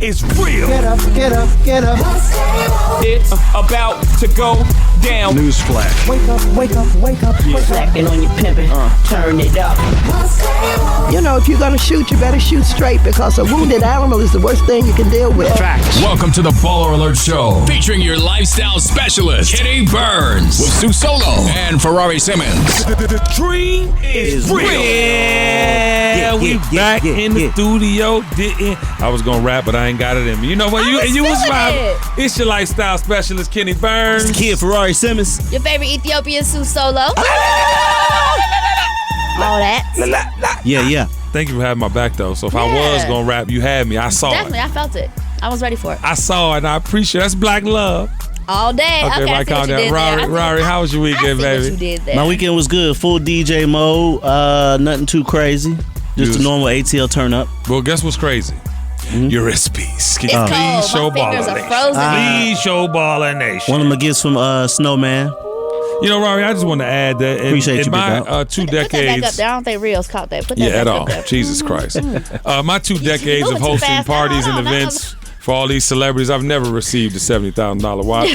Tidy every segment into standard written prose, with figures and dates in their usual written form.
is real. Get up, get up, get up. It's about to go down. Newsflash. Wake up, wake up, wake up. Slacking on your pimpin', turn it up. You know, if you're gonna shoot, you better shoot straight because a wounded animal is the worst thing you can deal with. Facts. Welcome to the Baller Alert Show, featuring your lifestyle specialist, Kenny Burns, with Sue Solo and Ferrari Simmons. The dream is real. We back in the studio. I was gonna rap, but I ain't got it in me. You know what? You was vibing. It's your lifestyle specialist, Kenny Burns. Kid Ferrari Simmons. Your favorite Ethiopian Sue Solo. All that. Yeah. Thank you for having my back, though. So if I was gonna rap, you had me. I saw Definitely, it. I felt it. I was ready for it. I saw it, and I appreciate it. That's black love. All day. Okay, right, I see calm what you down. did there. Rari, how was your weekend, I see baby? what you did there. My weekend was good. Full DJ mode. Nothing too crazy. Just a normal ATL turn up. Well, guess what's crazy? Your recipes. Can you It's please show cold. My fingers Baller are Nation? frozen. Please show Baller Nation. One of my gifts from Snowman. You know, Rory, I just want to add that Appreciate you, in my big dog. 2 Put that back up decades. there. I don't think Rio's caught that. Put that Yeah, back at up all. there. Jesus Christ. My 2 decades moving of too hosting fast now. parties Hold and on, events for all these celebrities, I've never received a $70,000 watch.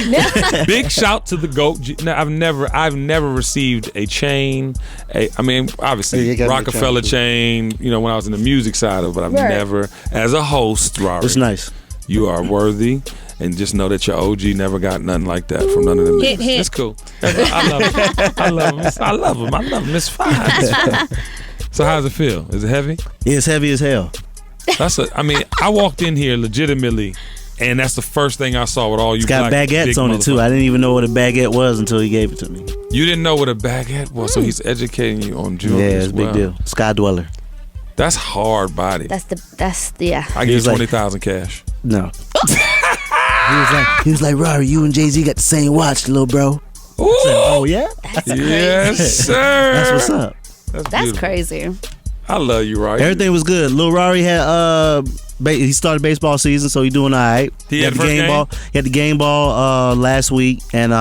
Big shout to the GOAT. Now, I've never received a chain. Obviously, you got me Rockefeller chain. You know, when I was in the music side of it, but I've never, as a host, Rory. It's nice. You are worthy. And just know that your OG never got nothing like that from none of them. Hint, hint. It's cool. I love him. I love him. It's fine. So how's it feel? Is it heavy? Yeah, it's heavy as hell. I walked in here legitimately, and that's the first thing I saw with all you. It's got black, baguettes big on it too. I didn't even know what a baguette was until he gave it to me. You didn't know what a baguette was, so he's educating you on jewelry. Yeah, as it's a big well. deal. Sky Dweller. That's hard body. That's I give you 20,000 cash. No. He was like, Rory, you and Jay-Z got the same watch, little bro. Ooh. Oh yeah? Yes, sir. That's what's up. That's beautiful. crazy. I love you, Rory. Everything was good. Lil Rory had he started baseball season, so he doing all right. He had the the first game? ball. He had the game ball last week, and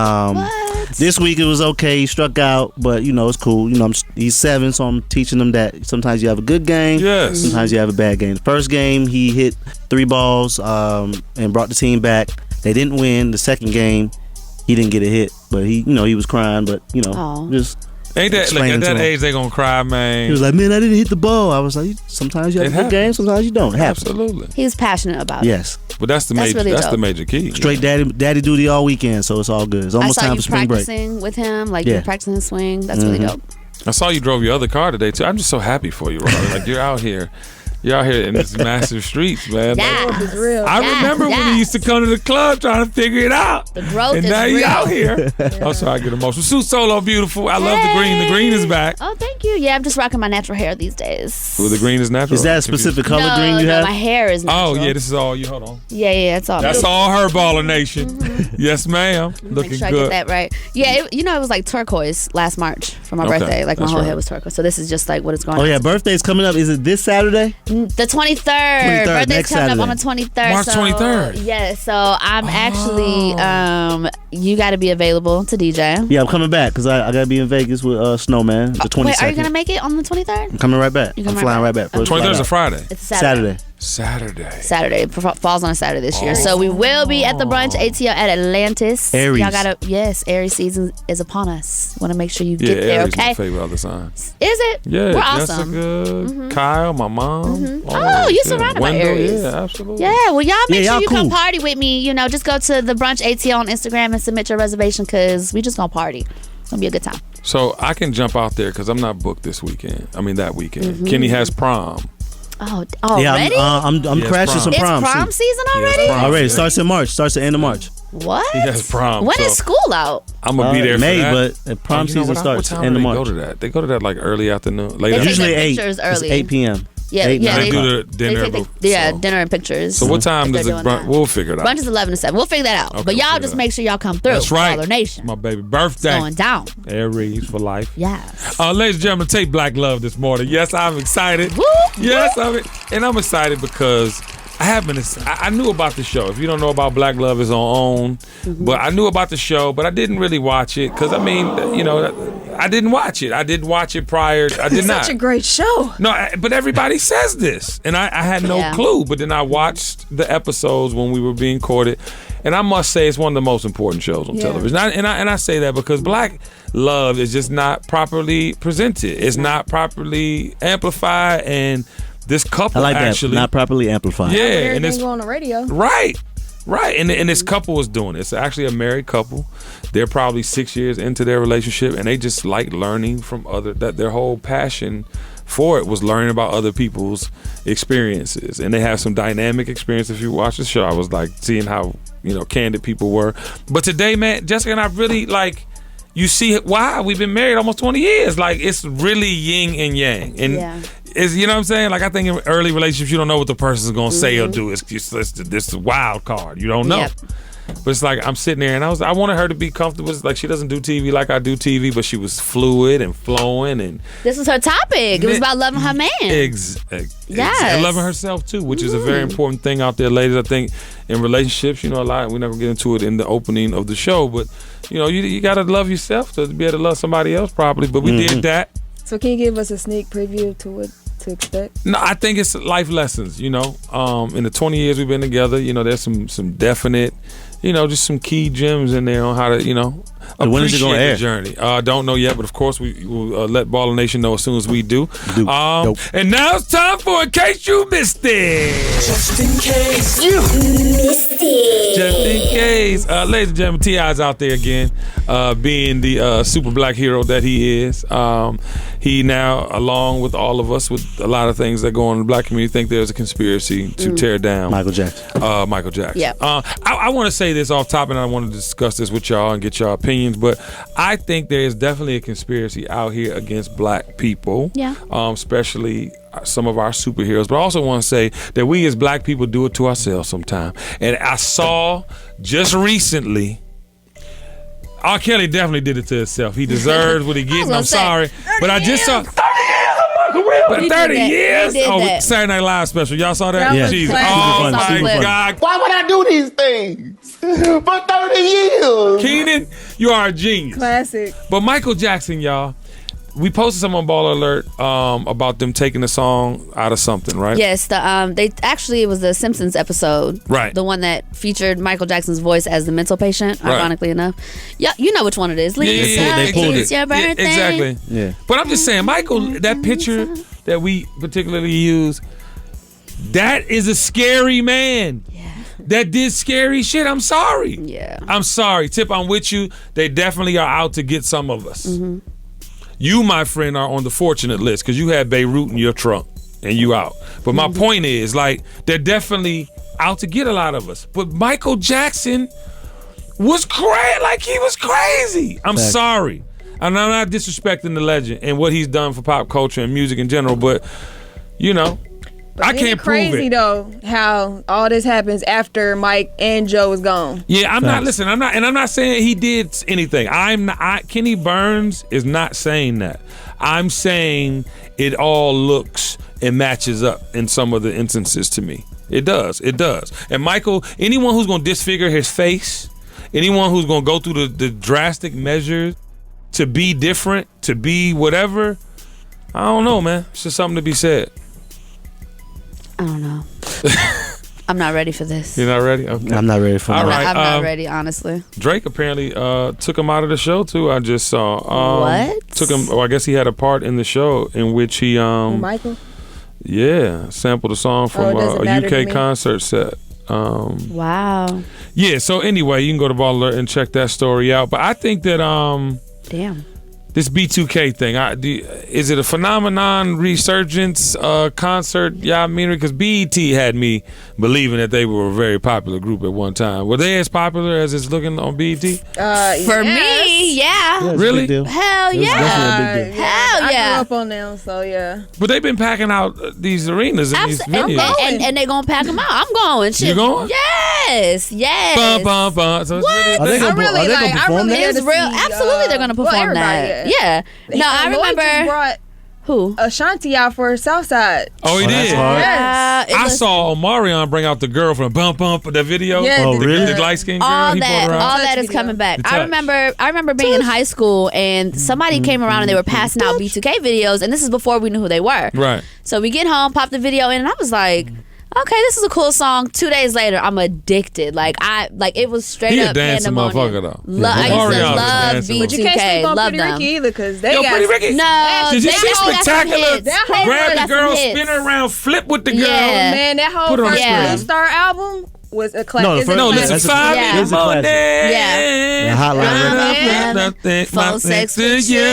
this week it was okay. He struck out, but you know it's cool. You know he's 7, so I'm teaching him that sometimes you have a good game, Yes. sometimes you have a bad game. The first game he hit 3 balls and brought the team back. They didn't win. The second game he didn't get a hit, but he was crying, but just. Ain't that like, at that age they gonna cry, man? He was like, man, I didn't hit the ball. I was like, sometimes you have a good game, sometimes you don't. It happens. Absolutely. He was passionate about it. Yes. But that's the major key. Straight daddy duty all weekend, so it's all good. It's almost time for spring break. I saw you practicing with him, like you were practicing his swing. That's really dope. I saw you drove your other car today too. I'm just so happy for you, Rory. Like you're out here in these massive streets, man. Yeah, Like, it's real. I remember when you used to come to the club trying to figure it out. The growth and is now real. you out here. I'm sorry, I get emotional. Sue Solo, beautiful. I love the green. The green is back. Oh, thank you. Yeah, I'm just rocking my natural hair these days. Well, the green is natural. Is that a specific color no, green you have? My hair is natural. Oh yeah, this is all you. Hold on. Yeah, it's all. That's all her, Baller Nation. Yes, ma'am. Looking Make sure good. I get that right. Yeah, it was like turquoise last March for my birthday. Like my whole head was turquoise. So this is just like what it's going on. Oh yeah, birthday's coming up. Is it this Saturday? The 23rd. Birthday's next coming Saturday. up on the 23rd. March 23rd. Yeah, so I'm actually, you got to be available to DJ. Yeah, I'm coming back because I got to be in Vegas with Snowman the 22nd. Wait, are you going to make it on the 23rd? I'm coming right back. I'm flying right back. 23rd is a Friday. It's a Saturday. Saturday. It falls on a Saturday this year. So we will be at the brunch ATL at Atlantis. Aries. Y'all Aries season is upon us. Want to make sure you get there, Aries okay? my favorite other sign. Is it? Yeah, We're awesome. Jessica, Kyle, my mom. Oh, you surrounded by Wendell, Aries. Yeah, absolutely. Yeah, well, y'all make sure y'all you come cool. party with me. You know, just go to the brunch ATL on Instagram and submit your reservation because we just gonna party. It's gonna be a good time. So I can jump out there because I'm not booked this weekend. That weekend. Kenny has prom. Oh, already? Yeah, I'm crashing some it's prom. prom too. season already? Already. It starts in March. Starts the end of March. What? He has prom. When so is school out? I'm gonna be there May, for that. but prom you know season starts what time end do of they March. go to that? They go to that like early afternoon, late They take afternoon. Usually their 8. pictures It's early. 8 p.m. Yeah, Eight, yeah. nine They o'clock. do the dinner. Yeah, dinner and pictures. So what time does They're the doing brunch? that. We'll figure it out. Brunch is 11 to 7. We'll figure that out. Okay, but we'll y'all figure just it out. make sure y'all come through. That's right. Baller Nation. My baby birthday. It's going down. Aries for life. Yes. Ladies and gentlemen, take Black Love this morning. Yes, I'm excited. Woo, Yes, I'm excited because I knew about the show. If you don't know about Black Love, it's on OWN. But I knew about the show, but I didn't really watch it because I I didn't watch it. I didn't watch it prior. I did not. Such a great show. No, but everybody says this, and I had no clue. But then I watched the episodes when we were being courted, and I must say it's one of the most important shows on television. And I say that because black love is just not properly presented. It's not properly amplified, and this couple I like actually that. Not properly amplified. Yeah, Everything and it's go on the radio. right. And this couple is doing it. It's actually a married couple. They're probably 6 years into their relationship, and they just like learning from that their whole passion for it was learning about other people's experiences. And they have some dynamic experience. If you watch the show, I was like seeing how, candid people were. But today, man, Jessica and I really you see why we've been married almost 20 years. Like, it's really yin and yang. And it's, you know what I'm saying? Like, I think in early relationships, you don't know what the person's going to say or do. It's this wild card. You don't know. Yep. But it's like, I'm sitting there and I wanted her to be comfortable. It's like, she doesn't do TV like I do TV, but she was fluid and flowing. And this was her topic. It was about loving her man. Yes. And loving herself too, which is a very important thing out there, ladies. I think in relationships, a lot, we're not going to get into it in the opening of the show, but you got to love yourself to be able to love somebody else properly. But we did that. So can you give us a sneak preview to what to expect? No, I think it's life lessons, in the 20 years we've been together, there's some definite, just some key gems in there on how to, appreciate the journey. Don't know yet, but of course we will let Baller Nation know as soon as we do. And now it's time for In Case You Missed It. Just in case you missed it. Just in case. Ladies and gentlemen, T.I.'s out there again, being the super black hero that he is. He now, along with all of us, with a lot of things that go on in the black community, think there's a conspiracy to tear down Michael Jackson. Michael Jackson. Yeah. I want to say this off top, and I want to discuss this with y'all and get y'all opinions, but I think there is definitely a conspiracy out here against black people. Yeah. Especially some of our superheroes, but I also want to say that we as black people do it to ourselves sometimes. And I saw just recently, R.Kelly definitely did it to himself. He deserves what he gets, and I'm sorry. But I just saw 30 years? Saturday Night Live special. Y'all saw that? Yeah. Jesus. Oh, my God. Why would I do these things for 30 years? Keenan, you are a genius. Classic. But Michael Jackson, y'all, we posted some on Baller Alert about them taking the song out of something, right? Yes, it was the Simpsons episode, right? The one that featured Michael Jackson's voice as the mental patient. Ironically enough, yeah, you know which one it is. Lisa, they pulled it. Your birthday. Exactly. Yeah. But I'm just saying, Michael, that picture that we particularly use, that is a scary man. Yeah. That did scary shit. I'm sorry. Yeah. I'm sorry. Tip, I'm with you. They definitely are out to get some of us. Mm-hmm. You, my friend, are on the fortunate list because you had Beirut in your trunk and you out. But my point is, they're definitely out to get a lot of us. But Michael Jackson was crazy. He was crazy. I'm sorry. And I'm not disrespecting the legend and what he's done for pop culture and music in general, but, But I can't prove it. Crazy though how all this happens after Mike and Joe is gone. Yeah, I'm not saying he did anything. Kenny Burns is not saying that. I'm saying it all looks and matches up in some of the instances to me. It does. And Michael, anyone who's going to disfigure his face, anyone who's going to go through the drastic measures to be different, to be whatever, I don't know, man. It's just something to be said. I don't know. I'm not ready for this. You're not ready? Okay. I'm not ready for that. Right, I'm not ready, honestly. Drake apparently took him out of the show too. I just saw. What? Took him. I guess he had a part in the show in which he. Michael? Yeah, sampled a song from a UK concert set. Wow. Yeah. So anyway, you can go to Ball Alert and check that story out. But I think that Damn. This B2K thing, is it a phenomenon, resurgence, concert? Yeah, I mean, because BET had me believing that they were a very popular group at one time. Were they as popular as it's looking on BET? For me, yeah. Really? Hell yeah. Hell yeah. I grew up on them, so yeah. But they've been packing out these arenas and these venues. And they're going to pack them out. I'm going. Shit. You going? Yes. Bum, bum, bum. So it's Are they going to perform that? It's real. Absolutely, they're going to perform that. Yeah. No, I remember. Brought Who? Ashanti out for Southside. Oh, he did? Yes. I saw Omarion bring out the girl from Bump Bump, the video. Yeah, Oh, really? The light-skinned girl. All he brought her out. all that is coming back. The touch. I remember being in high school and somebody came around and they were passing out B2K videos, and this is before we knew who they were. Right. So we get home, pop the video in, and I was like, okay, this is a cool song. 2 days later, I'm addicted. Like it was straight He a up dancing pandemonium. motherfucker, though. I used Omarion to was love dancing. But you can't B2K. sleep on Love Pretty them. Ricky either, because they Yo, got... Pretty Ricky. No, Did you they see got some Spectacular? hits. They Grab got the some girl, hits. spin her around, flip with the girl. Yeah. Man, that whole Put it on first the screen. Blue Star album was a classic. No, the first- No, listen, That's a- 5 yeah. in the It's a classic. morning. Yeah. The hotline record. Nothing, Phone sex to with you. you.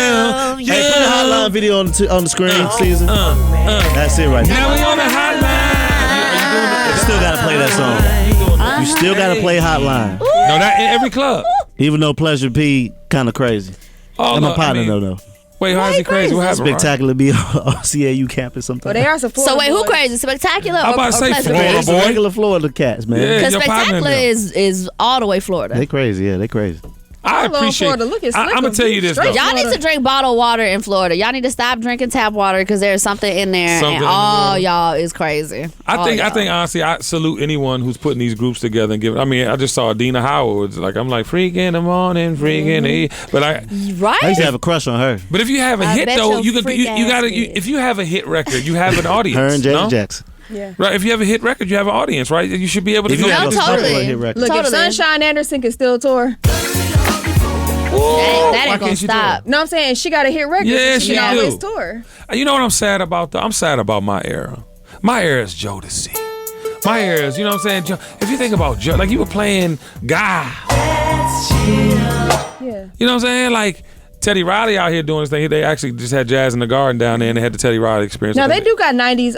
Hey, put the hotline video on the screen, Caesar. That's it right Now now. we on the hotline. You still gotta play that song. You still gotta play Hotline. No, that in every club. Even though Pleasure P kind of crazy. Oh, I'm a look, partner I mean, though. Wait, how is he crazy? What happened? Spectacular be on CAU campus sometimes. Well, they are supporting. So wait, who crazy? Spectacular I'm or, about to or say Pleasure? Florida, It's the boy. regular Florida cats, man. Yeah. Because your partner Spectacular now. is all the way Florida. They crazy, yeah, they crazy. I Hello, appreciate. Florida. Look at I'm gonna Slicker. tell you this though. Straight Y'all need to drink bottled water in Florida. Y'all need to stop drinking tap water because there's something in there, Something in and the all water. y'all is crazy. I think honestly, I salute anyone who's putting these groups together and giving. I mean, I just saw Dina Howard. I'm like freak in the morning, freak in the evening. But I right. used to have a crush on her. But if you have a I hit bet though, your you freak ass gotta. did. If you have a hit record, you have an audience. Her and Janet no? Jackson. Yeah. Right. If you have a hit record, you have an audience, right? You should be able to If do you that. have a totally. popular hit record. Look, Totally. if Sunshine Anderson can still tour, That Why ain't gonna can't you do stop. no, I'm saying she got a hit record. Yeah, so she she can do. always tour. You know what I'm sad about though? I'm sad about my era. My era is Jodeci. My era is, you know what I'm saying? If you think about Joe, like you were playing Guy. Yeah. You know what I'm saying? Like Teddy Riley out here doing this thing. They actually just had Jazz in the Garden down there and they had the Teddy Riley experience. Now they do got 90s.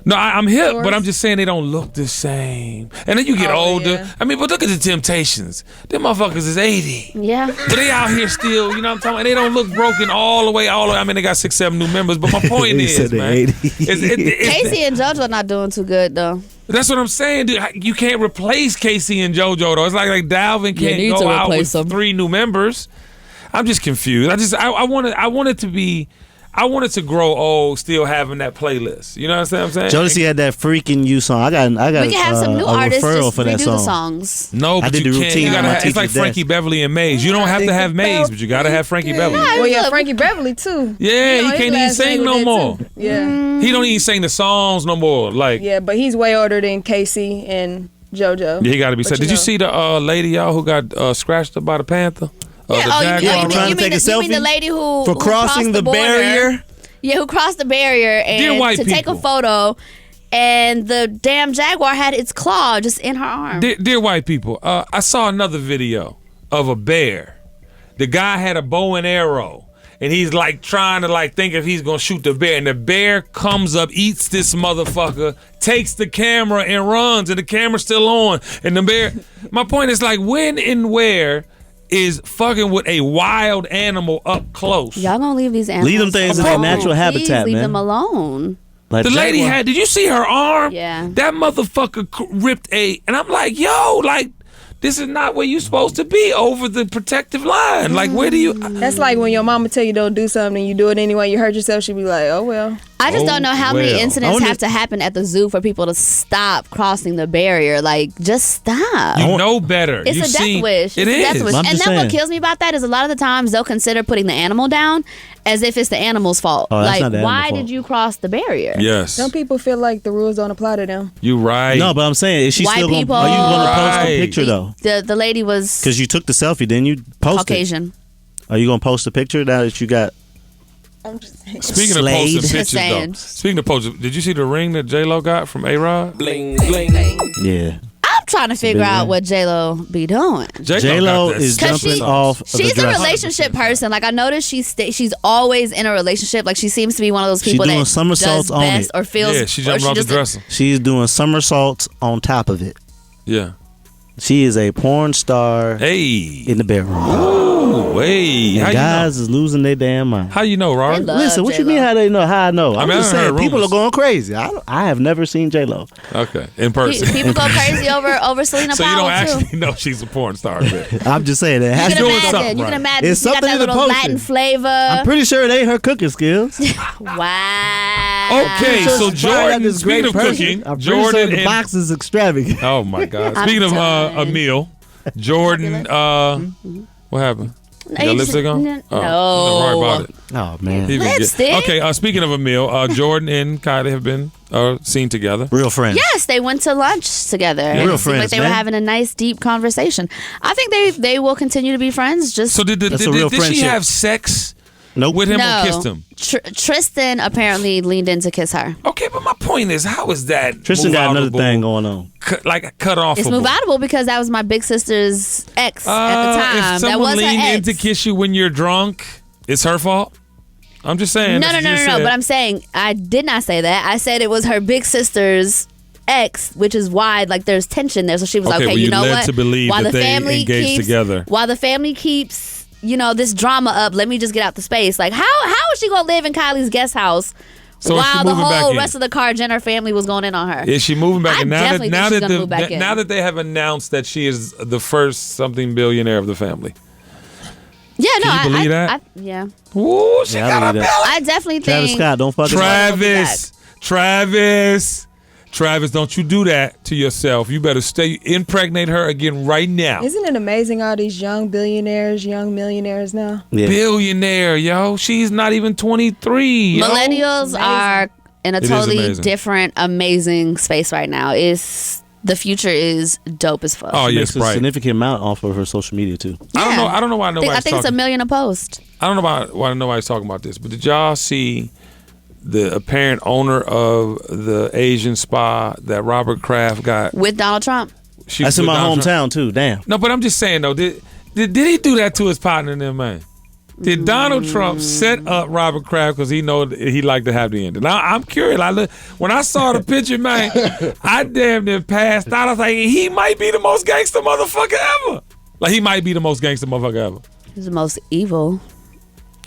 No, I'm hip, Stores. but I'm just saying they don't look the same. And then you get older. Yeah. I mean, but look at the Temptations. Them motherfuckers is 80. Yeah. But they out here still, you know what I'm talking about? They don't look broken all the way. I mean, they got 6, 7 new members, but my point He is, said they man. 80. Casey and JoJo not doing too good though. That's what I'm saying, dude. You can't replace Casey and JoJo, though. It's like Dalvin You can't need go to out with replace them. 3 new members. I'm just confused. I wanted to grow old still having that playlist. You know what I'm saying? Jodeci had that freaking you song. I got We can have some new a artists referral just for that redo song. the songs. No, but I did you the can't. routine You on gotta my have, it's like teacher's Frankie desk. Beverly and Maze. You don't have to have Maze, but you gotta have Frankie Beverly. Well, yeah, Look. Frankie Beverly too. Yeah, You know, he his can't even last sing name no with that, more. too. Yeah. He don't even sing the songs no more. Like, Yeah, but he's way older than Casey and JoJo. he gotta be But said. Did you see the lady, y'all, who got scratched up by the Panther? The Jaguar. trying to take a you mean the selfie lady who for crossing crossed the border? barrier. Yeah, who crossed the barrier Dear and white to take a people. photo, and the damn jaguar had its claw just in her arm. Dear white people, I saw another video of a bear. The guy had a bow and arrow, and he's like trying to like think if he's gonna shoot the bear, and the bear comes up, eats this motherfucker, takes the camera and runs, and the camera's still on, and the bear. My point is like, when and where is fucking with a wild animal up close? Y'all gonna leave these animals Leave them things in their alone. natural Please habitat, leave man. them alone. Like The lady Jaguar. had. Did you see her arm? Yeah. That motherfucker ripped and I'm like, yo, like. This is not where you're supposed to be, over the protective line. Like, where do you? That's like when your mama tell you don't do something and you do it anyway. You hurt yourself. She be like, oh well. I just don't know how many well. incidents I have to happen at the zoo for people to stop crossing the barrier. Like, just stop. You know better. It's You've a death seen, wish. It It's a is. death wish. I'm And just then what saying. kills me about that is a lot of the times they'll consider putting the animal down as if it's the animal's fault. Oh, that's like, not the why animal did fault. you cross the barrier? Yes. Some people feel like the rules don't apply to them. You right. No, but I'm saying, is she White still gonna? people- Are you gonna post Right. a picture though? The lady was Because you took the selfie, then you posted. Caucasian. Are you gonna post a picture now that you got? I'm just saying. Speaking Slade. of posting Just pictures, saying. though. Speaking of posting, did you see the ring that J.Lo got from A-Rod? Yeah. I'm trying to figure big out ring. what J.Lo be doing. J.Lo is Because jumping off of the she's a dresser. relationship person. Like, I noticed she's always in a relationship. Like, she seems to be one of those She's people doing that somersaults does on best it. or feels. Yeah, she or jumped off the just- dresser. She's doing somersaults on top of it. Yeah. She is a porn star Hey. in the bedroom. Ooh, wait. And guys is losing their damn mind. How you know, Robert? Listen, what you mean how they know? How I know? I'm just saying, people rumors. are going crazy. I have never seen J.Lo. Okay, in person. People go crazy over Selena so Powell, you don't too. actually know she's a porn star. I'm just saying that. You can imagine. It's She got something that in the little posting. Latin flavor. I'm pretty sure it ain't her cooking skills. Wow. Okay, so Jordan, speaking of cooking, I'm Jordan sure the box is extravagant. Oh my God! Speaking of a meal, Jordan. What happened? You got lipstick on? No. Right about it. Oh man, Lipstick? Okay, speaking of a meal, Jordan and Kylie have been seen together. Real friends. Yes, they went to lunch together. Yeah. It Real seemed like friends, they were man. having a nice, deep conversation. I think they will continue to be friends. Just So did she friendship. have sex Nope. with him no. or kissed him? Tristan apparently leaned in to kiss her. Okay, but my point is, how is that? Tristan got another move-outable? thing going on. Cut off. It's move-outable because that was my big sister's ex at the time. If That someone was her leaned in ex. to kiss you when you're drunk, it's her fault. I'm just saying. No. But I'm saying I did not say that. I said it was her big sister's ex, which is why there's tension there. So she was Okay, like, well, okay, you know led what? to believe while that the they family engaged keeps together. While the family keeps this drama up, let me just get out the space. Like how is she gonna live in Kylie's guest house? So is she while the moving back whole in? rest of the Kar Jenner family was going in on her. Is she moving back I in? definitely think she's gonna move back in. Now that they have announced that she is the first something billionaire of the family. Yeah, no, Can you believe that? Yeah. Ooh, she got a belly. I definitely think Travis Scott, don't fuck Travis, don't you do that to yourself. You better impregnate her again right now. Isn't it amazing all these young billionaires, young millionaires now? Yeah. Billionaire, yo. She's not even 23. Yo. Millennials are in a It is totally amazing. different, amazing space right now. The future is dope as fuck. Oh, She yes, makes a right. significant amount off of her social media too. I don't know why nobody's I think it's talking. $1 million a post. I don't know why nobody's talking about this, but did y'all see the apparent owner of the Asian spa that Robert Kraft got? With Donald Trump. That's in my hometown too. Damn. No, but I'm just saying though, did he do that to his partner in there, man? Did Donald Trump set up Robert Kraft because he know that he liked to have the ending? Now I'm curious. When I saw the picture, man, I damn near passed out. I was like, he might be the most gangster motherfucker ever. Like he might be the most gangster motherfucker ever. He's the most evil.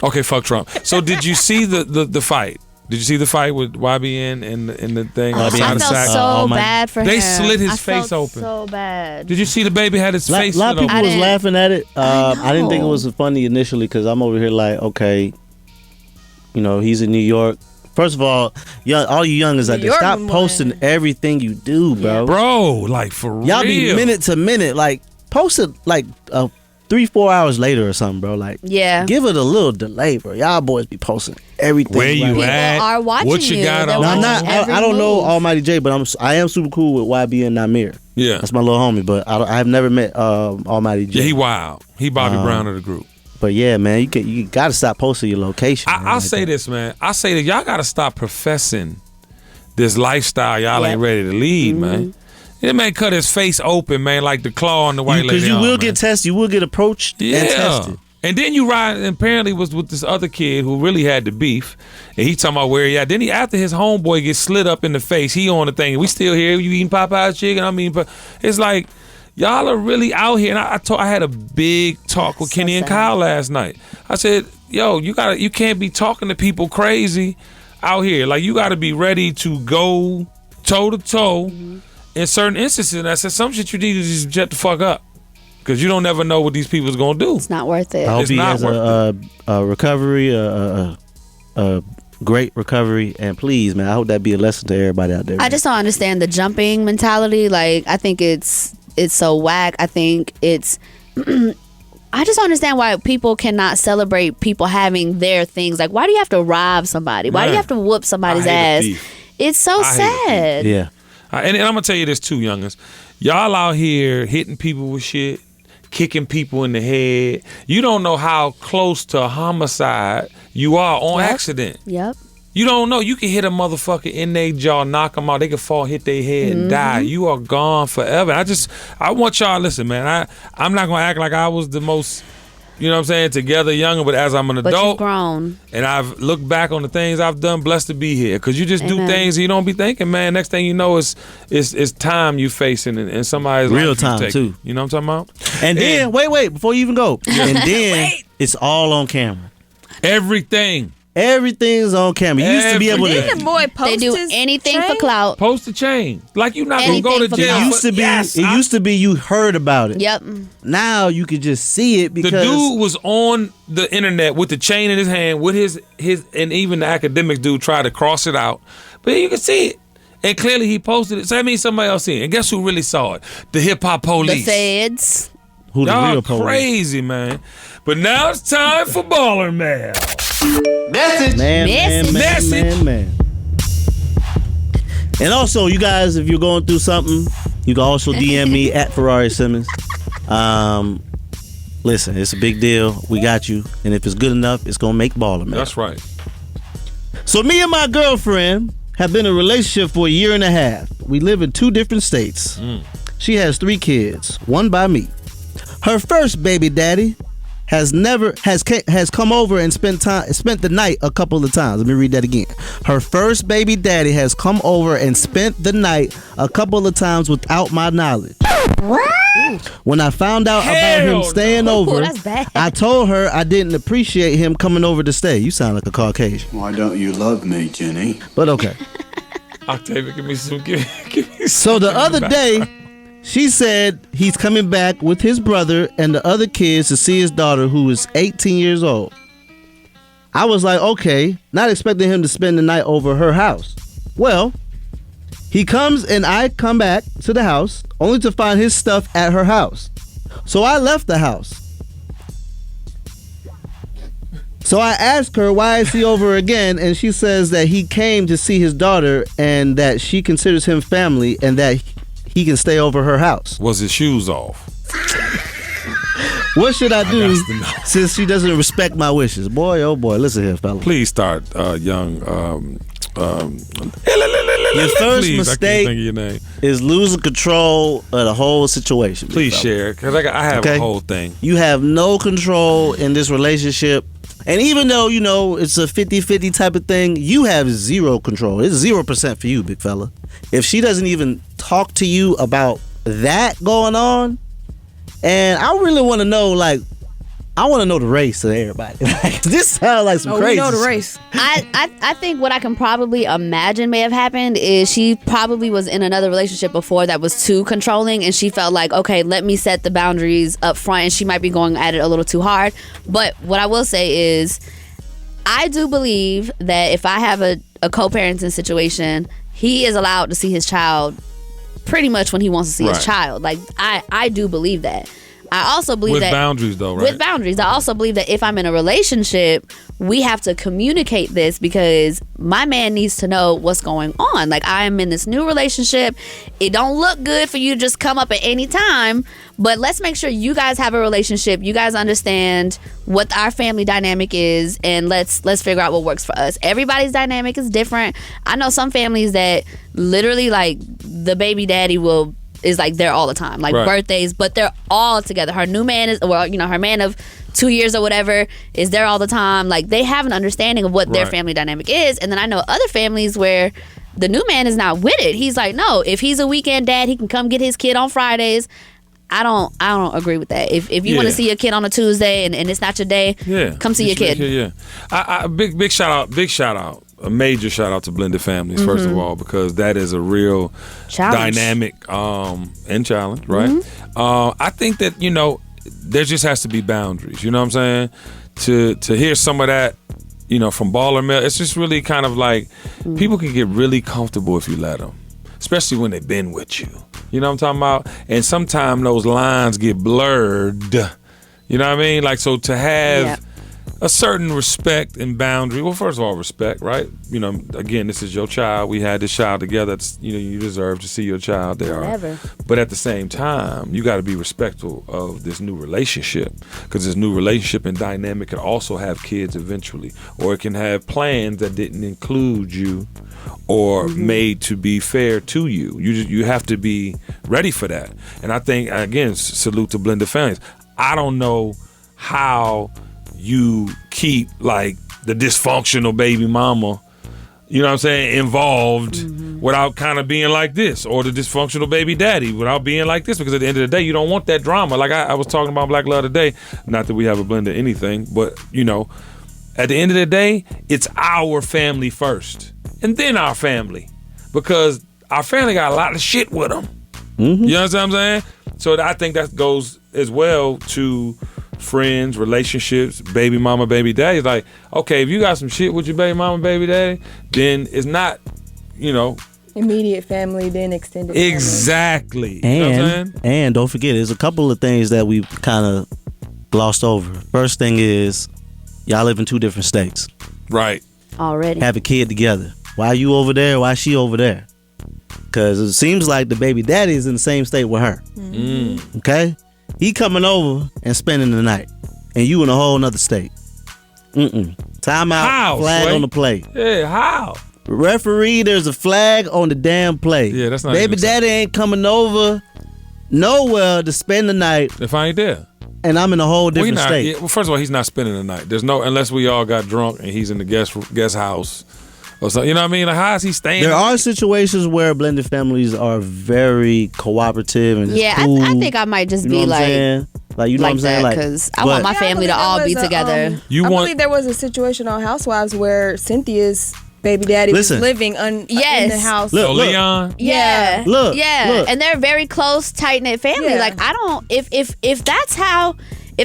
Okay, fuck Trump. So did you see the fight? Did you see the fight with YBN and the thing? I felt so bad for him. They slit his face felt open. So bad. Did you see the baby had his face A lot of slit people open? was laughing at it. I didn't think it know. was funny initially because I'm over here like, okay, he's in New York. First of all, all you youngins out there, stop posting everything you do, bro. Bro, like for real. Y'all be minute to minute, like post it like 3-4 hours later or something, bro. Like, Yeah. give it a little delay, bro. Y'all boys be posting everything. Where you right at? Are watching What you got They're on? No, I'm watching not. every I don't know move. Almighty J, but I am super cool with YB and Namir. Yeah. That's my little homie, but I have never met Almighty J. Yeah, he wild. He Bobby Brown of the group. But yeah, man, you got to stop posting your location. man, I'll like say that. this, man. I say that y'all got to stop professing this lifestyle y'all ain't ready to lead, man. That man cut his face open, man, like the claw on the white lady. Because you arm, will man. get tested. You will get approached and tested. And then you ride, and apparently was with this other kid who really had the beef. And he talking about where he at. Then after his homeboy gets slit up in the face, he on the thing. We still here. You eating Popeye's chicken? But it's like, y'all are really out here. And I had a big talk with Kenny and Kyle last night. I said, yo, you can't be talking to people crazy out here. Like, you got to be ready to go toe to toe in certain instances. And I said, some shit you need to just jet the fuck up. Because you don't never know what these people's going to do. It's not worth it. I hope It's he not has worth a recovery, a great recovery, and please, man, I hope that be a lesson to everybody out there. I just don't understand the jumping mentality. Like, I think it's so whack. I think it's I just don't understand why people cannot celebrate people having their things. Like, why do you have to rob somebody? Why do you have to whoop somebody's I hate ass? the beef. It's so sad. Yeah. And I'm going to tell you this too, youngins. Y'all out here hitting people with shit, kicking people in the head. You don't know how close to homicide you are on accident. Yep. You don't know. You can hit a motherfucker in their jaw, knock them out. They can fall, hit their head, and die. You are gone forever. I want y'all, listen, man. I'm not going to act like I was the most, you know what I'm saying, together younger, but as I'm an But you've adult, grown. and I've looked back on the things I've done, blessed to be here. Because you just do Amen. things and you don't be thinking, man. Next thing you know, it's time you facing and somebody's Real life you time, taking. too. You know what I'm talking about? And then, wait, before you even go. And then, Wait. It's all on camera. Everything. Everything's on camera. You used to be able to. Didn't the boy post They do his anything chain? for clout. Post the chain. Like you're not gonna go to Anything for jail. clout. It used to be. Yes, it used to be you heard about it. Yep. Now you could just see it because the dude was on the internet with the chain in his hand, with his and even the academics dude tried to cross it out, but you can see it. And clearly he posted it. So that means somebody else seen it. And guess who really saw it? The hip hop The police. feds. who the Y'all real police. crazy, man. But now it's time for Baller Mail. Message. Man. And also, you guys, if you're going through something, you can also DM me at Ferrari Simmons. Listen, it's a big deal. We got you. And if it's good enough, it's going to make Baller Mail. That's right. So me and my girlfriend have been in a relationship for a year and a half. We live in 2 different states. She has 3 kids, one by me. Her first baby daddy has come over and spent the night a couple of times. Let me read that again. Her first baby daddy has come over and spent the night a couple of times without my knowledge. What? When I found out about him staying over, that's bad. I told her I didn't appreciate him coming over to stay. You sound like a Caucasian. Why don't you love me, Jenny? But okay. Octavia, give me some. So the other day, she said he's coming back with his brother and the other kids to see his daughter, who is 18 years old. I was like, okay, not expecting him to spend the night over her house. Well, he comes and I come back to the house only to find his stuff at her house. So I left the house. So I asked her, why is he over again? And she says that he came to see his daughter and that she considers him family and that he can stay over her house. Was his shoes off? What should I do got to know. since she doesn't respect my wishes? Boy, oh boy, listen here, fella. Please start, young. Your first Please, mistake I can't think of your name. is losing control of the whole situation. Please fella. share, because I have Okay. a whole thing. You have no control in this relationship. And even though, you know, it's a 50-50 type of thing, you have 0 control. It's 0% for you, big fella. If she doesn't even talk to you about that going on, and I really want to know, like, I want to know the race of everybody. Like, this sounds like some crazy we know the shit. race. I think what I can probably imagine may have happened is she probably was in another relationship before that was too controlling, and she felt like, okay, let me set the boundaries up front, and she might be going at it a little too hard. But what I will say is, I do believe that if I have a co-parenting situation, he is allowed to see his child pretty much when he wants to see his child. Like, I do believe that. I also believe With that boundaries, though, right? With boundaries. I also believe that if I'm in a relationship, we have to communicate this because my man needs to know what's going on. Like, I am in this new relationship. It don't look good for you to just come up at any time, but let's make sure you guys have a relationship. You guys understand what our family dynamic is, and let's figure out what works for us. Everybody's dynamic is different. I know some families that literally, like, the baby daddy is like there all the time, like birthdays, but they're all together. Her new man is, well, you know, her man of 2 years or whatever is there all the time. Like, they have an understanding of what their family dynamic is. And then I know other families where the new man is not with it. He's like, no, if he's a weekend dad, he can come get his kid on Fridays. I don't agree with that. If you want to see your kid on a Tuesday and it's not your day, come see your kid. Yeah. Big shout out. A major shout out to blended families, first of all, because that is a real dynamic and challenge, right? I think that, you know, there just has to be boundaries, you know what I'm saying? To hear some of that, you know, from Baller Mail, it's just really kind of like people can get really comfortable if you let them, especially when they've been with you. You know what I'm talking about? And sometimes those lines get blurred. You know what I mean? Like, so to have a certain respect and boundary. Well, first of all, respect, right? You know, again, this is your child. We had this child together. It's, you know, you deserve to see your child there. Whatever. But at the same time, you got to be respectful of this new relationship, because this new relationship and dynamic can also have kids eventually, or it can have plans that didn't include you or made to be fair to you. You have to be ready for that. And I think, again, salute to blended families. I don't know how you keep, like, the dysfunctional baby mama, you know what I'm saying, involved without kind of being like this, or the dysfunctional baby daddy without being like this, because at the end of the day, you don't want that drama. Like I was talking about Black Love today, not that we have a blend of anything, but at the end of the day, it's our family first, and then our family, because our family got a lot of shit with them. Mm-hmm. You know what I'm saying? So I think that goes as well to friends, relationships, baby mama, baby daddy. It's like, okay, if you got some shit with your baby mama, baby daddy, then it's not, immediate family, then extended family. Exactly. And don't forget, there's a couple of things that we kind of glossed over. First thing is, y'all live in 2 different states. Right. Already. Have a kid together. Why you over there? Why she over there? Because it seems like the baby daddy is in the same state with her. Mm. Okay? He coming over and spending the night. And you in a whole nother state. Time out. How, flag Sway? on the play. Yeah, how? Referee, there's a flag on the damn play. Yeah, that's not baby daddy ain't coming over nowhere to spend the night. If I ain't there. And I'm in a whole different state. Yeah, well, first of all, he's not spending the night. There's no, unless we all got drunk and he's in the guest house. Or something. You know what I mean? Like, how is he staying? There are situations where blended families are very cooperative and cool. I think I might just be like, what I'm saying? Because I want my family to all be together. I believe there was a situation on Housewives where Cynthia's baby daddy was living in the house. Look, Leon. Yeah. Look. And they're a very close, tight knit family. Yeah. Like I don't if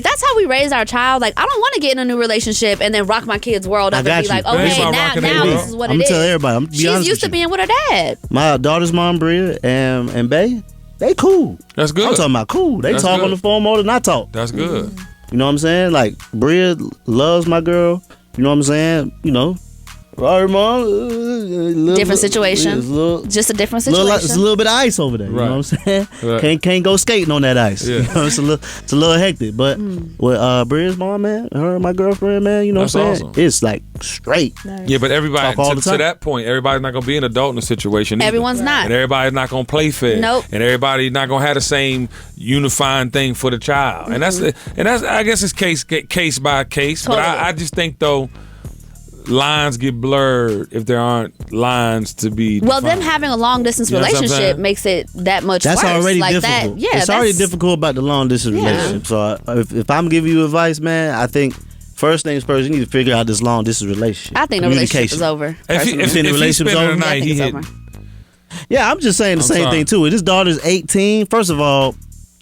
that's how we raise our child, like I don't want to get in a new relationship and then rock my kid's world up and be like, okay, now this is what it is. I'm gonna tell everybody. I'm gonna be honest She's used to being with her dad. My daughter's mom, Bria, and Bay, they cool. That's good. I'm talking about cool. They talk on the phone more than I talk. That's good. You know what I'm saying? Like Bria loves my girl. You know what I'm saying? Sorry, mom. Different situation. Just a different situation. It's a little bit of ice over there. You know what I'm saying? Right. Can't go skating on that ice. Yeah. It's a little hectic. But with Bria's mom, man, her and my girlfriend, man, you know what I'm saying? Awesome. It's like straight. Yeah, but everybody, to that point, everybody's not going to be an adult in the situation either. Everyone's not. And everybody's not going to play fair. Nope. And everybody's not going to have the same unifying thing for the child. And that's I guess it's case by case. Totally. But I just think, though, lines get blurred if there aren't lines to be defined. Well, them having a long distance relationship makes it that much worse. That's already like difficult. That, it's already difficult about the long distance relationship. So if I'm giving you advice, man, I think first things first, you need to figure out this long distance relationship. I think the relationship is over. If the relationship's over, night, he hit. Yeah, I'm just saying the same thing too. His daughter's 18. First of all,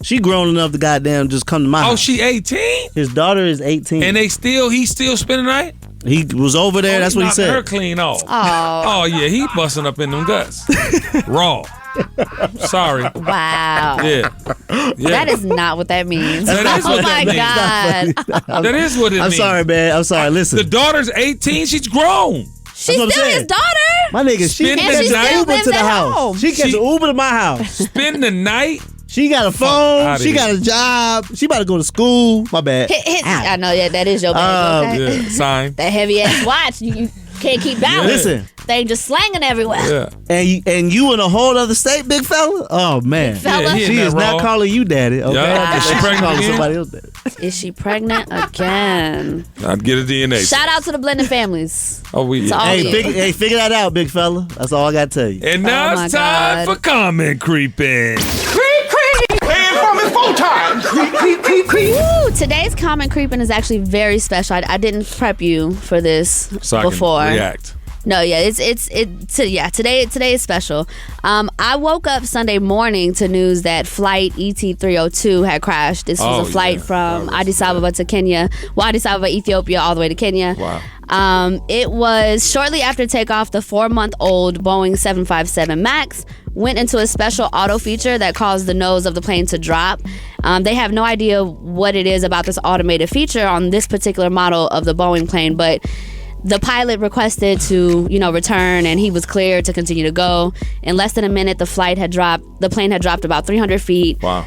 she grown enough to goddamn just come to my house. Oh, she 18? His daughter is 18. And he's still spending the night? He was over there. That's what he said. Her clean off. Oh yeah, he busting up in them guts. Raw. Sorry. Wow. Yeah. That is not what that means. That is what my that God. That is what it means. I'm sorry, man. I'm sorry. Listen. The daughter's 18. She's grown. She's still his daughter. My nigga, she catches an Uber to the house. She catches an Uber to my house. Spend the night. She got a phone. She got a job. She about to go to school. My bad. I know that is your bad. Okay? Yeah, sign. That heavy ass watch. You can't keep balance. Listen. They just slanging everywhere. Yeah. And you in a whole other state, big fella? Oh, man. Big fella? She is not calling you daddy, okay? Yeah. Is she pregnant calling again? somebody else daddy. Is she pregnant again? I'd get a DNA. Shout out to the blended families. Oh, Hey, figure that out, big fella. That's all I got to tell you. And now it's time for comment creeping. Woo, today's comment creeping is actually very special. I didn't prep you for this before. React. No, yeah, today is special. I woke up Sunday morning to news that flight ET-302 had crashed. This was a flight from Addis Ababa to Kenya. Well, Addis Ababa, Ethiopia, all the way to Kenya. Wow. It was shortly after takeoff. The 4-month-old Boeing 757 MAX went into a special auto feature that caused the nose of the plane to drop. They have no idea what it is about this automated feature on this particular model of the Boeing plane, but the pilot requested to, return, and he was cleared to continue to go. In less than a minute, the plane had dropped about 300 feet. Wow.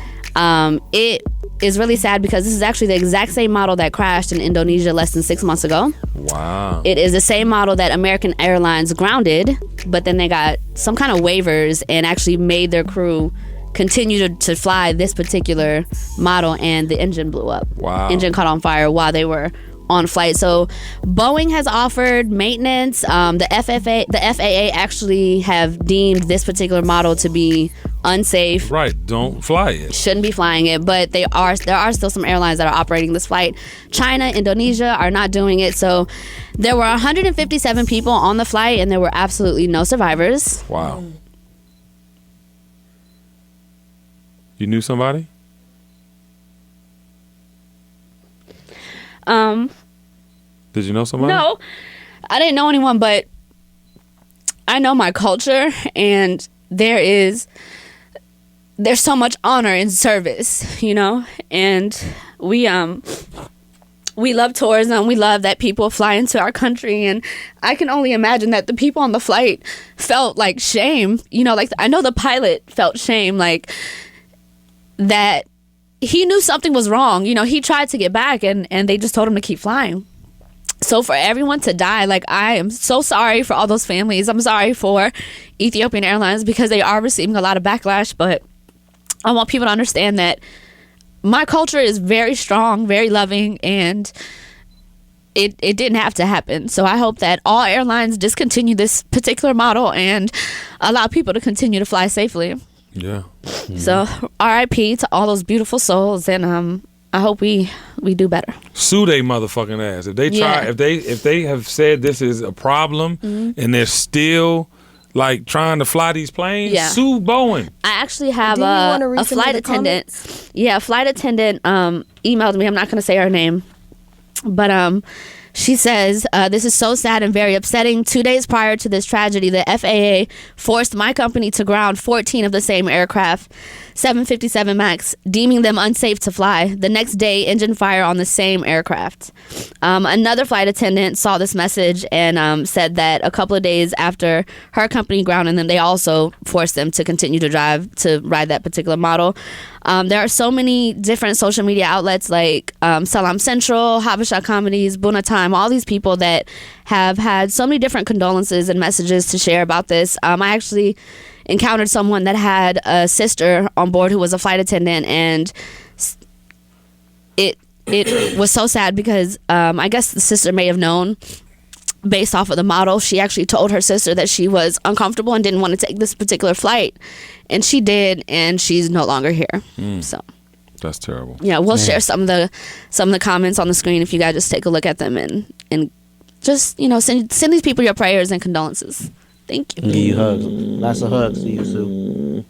It is really sad because this is actually the exact same model that crashed in Indonesia less than 6 months ago. Wow. It is the same model that American Airlines grounded, but then they got some kind of waivers and actually made their crew continue to fly this particular model, and the engine blew up. Wow. Engine caught on fire while they were on flight. So Boeing has offered maintenance. The FAA actually have deemed this particular model to be unsafe. Right, don't fly it. Shouldn't be flying it, but there are still some airlines that are operating this flight. China, Indonesia are not doing it. So there were 157 people on the flight, and there were absolutely no survivors. Wow. You knew somebody? Did you know somebody? No, I didn't know anyone, but I know my culture, and there's so much honor in service, you know, and we love tourism. We love that people fly into our country, and I can only imagine that the people on the flight felt like shame, you know, like I know the pilot felt shame, like that he knew something was wrong. You know, he tried to get back, and they just told him to keep flying. So for everyone to die, like, I am so sorry for all those families. I'm sorry for Ethiopian Airlines because they are receiving a lot of backlash, but I want people to understand that my culture is very strong, very loving, and it didn't have to happen. So I hope that all airlines discontinue this particular model and allow people to continue to fly safely. Yeah. So RIP to all those beautiful souls, and I hope we do better. Sue they motherfucking ass. If they try, if they have said this is a problem, and they're still like trying to fly these planes, sue Boeing. I actually have a flight attendant. Yeah, a flight attendant emailed me. I'm not going to say her name, but she says, this is so sad and very upsetting. 2 days prior to this tragedy, the FAA forced my company to ground 14 of the same aircraft, 757 MAX, deeming them unsafe to fly. The next day, engine fire on the same aircraft. Another flight attendant saw this message and said that a couple of days after her company grounded them, they also forced them to continue to ride that particular model. There are so many different social media outlets like Salam Central, Habesha Comedies, Buna Time, all these people that have had so many different condolences and messages to share about this. I actually encountered someone that had a sister on board who was a flight attendant, and it was so sad because I guess the sister may have known based off of the model. She actually told her sister that she was uncomfortable and didn't want to take this particular flight, and she did, and she's no longer here. So that's terrible. Yeah, we'll share some of the comments on the screen if you guys just take a look at them and just, you know, send these people your prayers and condolences. Thank you. Give you hugs. Lots of hugs to you, Sue.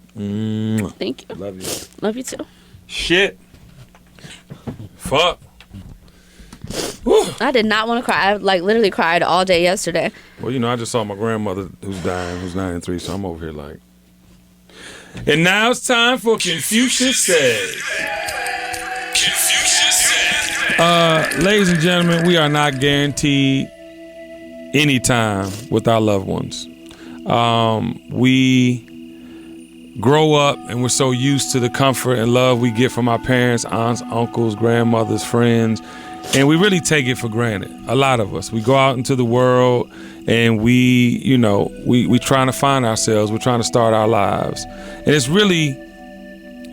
Thank you. Love you. Love you too. Shit. Fuck. Whew. I did not want to cry. I literally cried all day yesterday. Well, you know, I just saw my grandmother who's dying, who's 93, so I'm over here like. And now it's time for Confucius Says. Ladies and gentlemen, we are not guaranteed any time with our loved ones. We grow up and we're so used to the comfort and love we get from our parents, aunts, uncles, grandmothers, friends, and we really take it for granted. A lot of us. We go out into the world and we trying to find ourselves. We're trying to start our lives. And it's really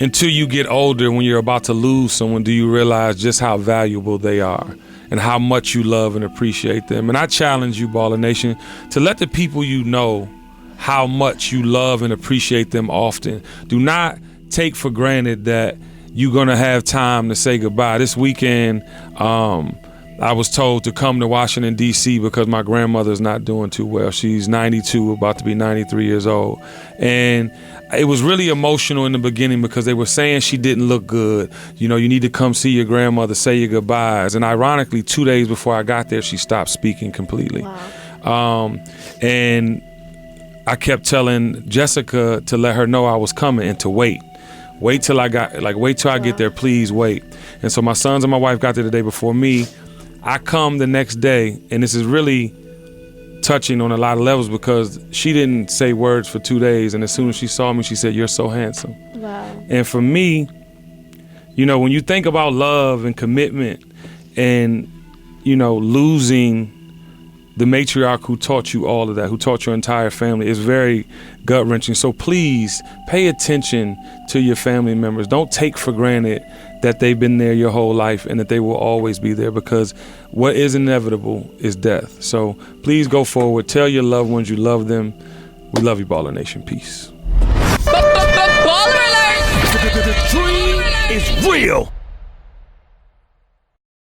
until you get older, when you're about to lose someone, do you realize just how valuable they are and how much you love and appreciate them. And I challenge you, Baller Nation, to let the people you know how much you love and appreciate them often. Do not take for granted that you're going to have time to say goodbye. This weekend, I was told to come to Washington, D.C. because my grandmother's not doing too well. She's 92, about to be 93 years old. And it was really emotional in the beginning because they were saying she didn't look good. You know, you need to come see your grandmother, say your goodbyes. And ironically, 2 days before I got there, she stopped speaking completely. Wow. And I kept telling Jessica to let her know I was coming and to wait. Wait till I get there, please wait. And so my sons and my wife got there the day before me. I come the next day, and this is really touching on a lot of levels because she didn't say words for 2 days, and as soon as she saw me, she said, "You're so handsome." Wow. And for me, you know, when you think about love and commitment and, you know, losing the matriarch who taught you all of that, who taught your entire family, is very gut-wrenching. So please pay attention to your family members. Don't take for granted that they've been there your whole life and that they will always be there, because what is inevitable is death. So please go forward. Tell your loved ones you love them. We love you, Baller Nation. Peace. Baller alert! The dream is real.